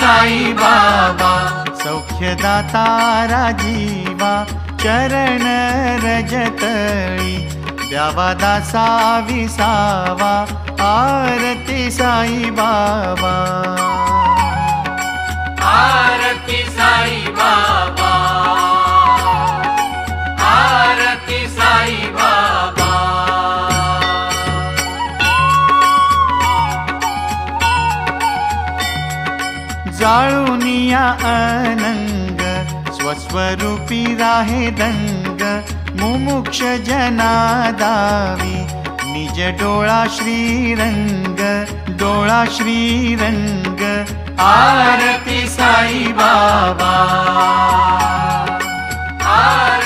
साई बाबा, सौख्यदाता राजीवा चरण रजतळी, द्यावा दासा विसावा आरती साई बाबा, आरती साई बाबा, आरती साई बाबा। जाळुनिया अनंग स्वस्वरूपी राहे दंग, मुमुक्ष जना दावी निज डोळा श्रीरंग, डोळा श्रीरंग आरती साई बाबा, आरती